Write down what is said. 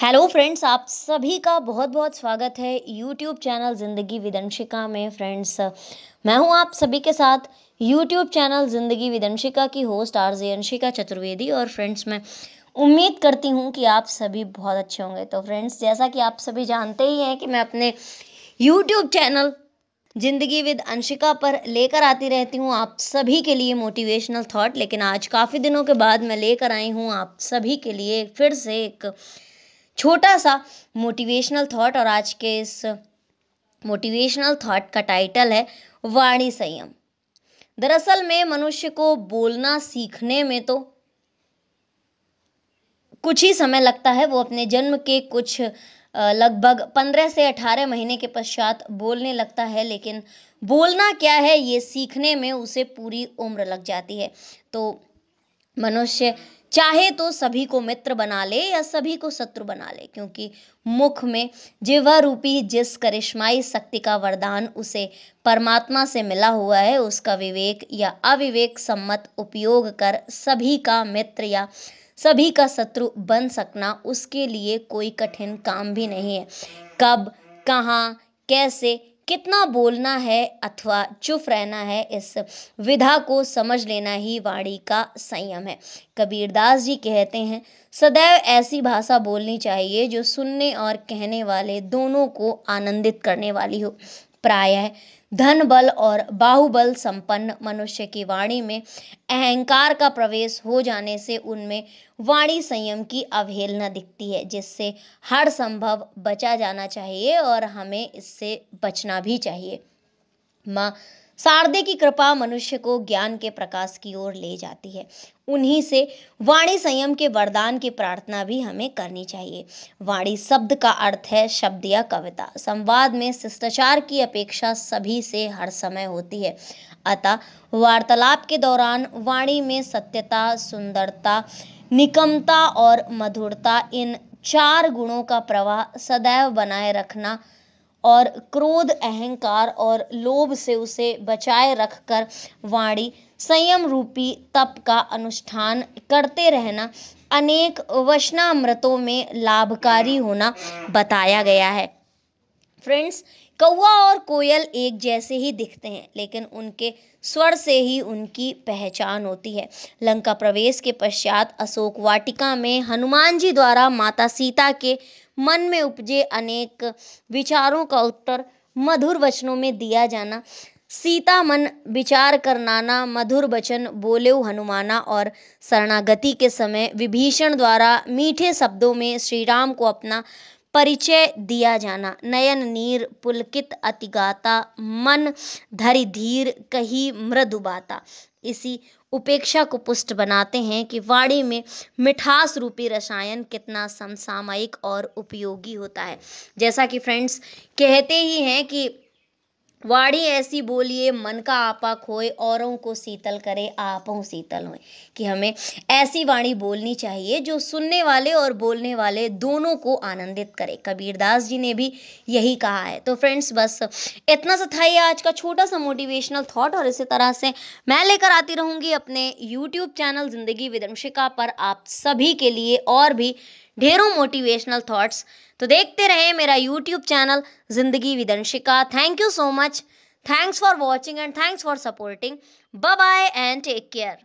Hello friends, आप सभी का बहुत बहुत स्वागत है यूट्यूब चैनल ज़िंदगी विदंशिका में। फ्रेंड्स, मैं हूं आप सभी के साथ यूट्यूब चैनल ज़िंदगी विदंशिका की होस्ट आरजे अंशिका चतुर्वेदी। और फ्रेंड्स, मैं उम्मीद करती हूं कि आप सभी बहुत अच्छे होंगे। तो फ्रेंड्स, जैसा कि आप सभी जानते ही हैं कि मैं अपने यूट्यूब चैनल ज़िंदगी विद अंशिका पर लेकर आती रहती हूँ आप सभी के लिए मोटिवेशनल थॉट। लेकिन आज काफ़ी दिनों के बाद मैं लेकर आई हूँ आप सभी के लिए फिर से एक छोटा सा मोटिवेशनल थॉट। और आज के इस मोटिवेशनल थॉट का टाइटल है वाणी संयम। दरअसल में मनुष्य को बोलना सीखने में तो कुछ ही समय लगता है। वो अपने जन्म के कुछ लगभग 15 से 18 महीने के पश्चात बोलने लगता है, लेकिन बोलना क्या है ये सीखने में उसे पूरी उम्र लग जाती है। तो मनुष्य चाहे तो सभी को मित्र बना ले या सभी को शत्रु बना ले, क्योंकि मुख में जिह्वा रूपी जिस करिश्माई शक्ति का वरदान उसे परमात्मा से मिला हुआ है, उसका विवेक या अविवेक सम्मत उपयोग कर सभी का मित्र या सभी का शत्रु बन सकना उसके लिए कोई कठिन काम भी नहीं है। कब, कहाँ, कैसे, कितना बोलना है अथवा चुप रहना है, इस विधा को समझ लेना ही वाणी का संयम है। कबीरदास जी कहते हैं, सदैव ऐसी भाषा बोलनी चाहिए जो सुनने और कहने वाले दोनों को आनंदित करने वाली हो। प्रायः धन बल और बाहुबल संपन्न मनुष्य की वाणी में अहंकार का प्रवेश हो जाने से उनमें वाणी संयम की अवहेलना दिखती है, जिससे हर संभव बचा जाना चाहिए और हमें इससे बचना भी चाहिए। माँ शारदे की कृपा मनुष्य को ज्ञान के प्रकाश की ओर ले जाती है। उन्हीं से वाणी संयम के वरदान की प्रार्थना भी हमें करनी चाहिए। वाणी शब्द का अर्थ है शब्द या कविता। संवाद में शिष्टाचार की अपेक्षा सभी से हर समय होती है। अतः वार्तालाप के दौरान वाणी में सत्यता, सुंदरता, निकमता और मधुरता, इन 4 गुणों का प्रवाह सदैव बनाए रखना और क्रोध, अहंकार और लोभ से उसे बचाए रखकर वाणी संयम रूपी तप का अनुष्ठान करते रहना अनेक वचनामृतों में लाभकारी होना बताया गया है। फ्रेंड्स, कौवा और कोयल एक जैसे ही दिखते हैं, लेकिन उनके स्वर से ही उनकी पहचान होती है। लंका प्रवेश के पश्चात अशोक वाटिका में हनुमान जी द्वारा माता सीता के मन में उपजे अनेक विचारों का उत्तर मधुर वचनों में दिया जाना, सीता मन विचार कर नाना मधुर वचन बोले हनुमाना, और शरणागति के समय विभीषण द्वारा मीठे शब्दों में श्री राम को अपना परिचय दिया जाना, नयन नीर पुलकित अति गाता, मन धरि धीर कही मृदु बाता, इसी उपेक्षा को पुष्ट बनाते हैं कि वाणी में मिठास रूपी रसायन कितना समसामयिक और उपयोगी होता है। जैसा कि फ्रेंड्स कहते ही हैं कि वाणी ऐसी बोलिए मन का आपा खोए, औरों को शीतल करे आपहु शीतल होए। कि हमें ऐसी वाणी बोलनी चाहिए जो सुनने वाले और बोलने वाले दोनों को आनंदित करे। कबीरदास जी ने भी यही कहा है। तो फ्रेंड्स, बस इतना सा था ये आज का छोटा सा मोटिवेशनल थॉट, और इसी तरह से मैं लेकर आती रहूंगी अपने यूट्यूब चैनल जिंदगी विदंशिका पर आप सभी के लिए और भी ढेरों मोटिवेशनल थॉट्स। तो देखते रहे मेरा यूट्यूब चैनल जिंदगी विदंशिका। Thank you so much. Thanks for watching and thanks for supporting. Bye bye and take care.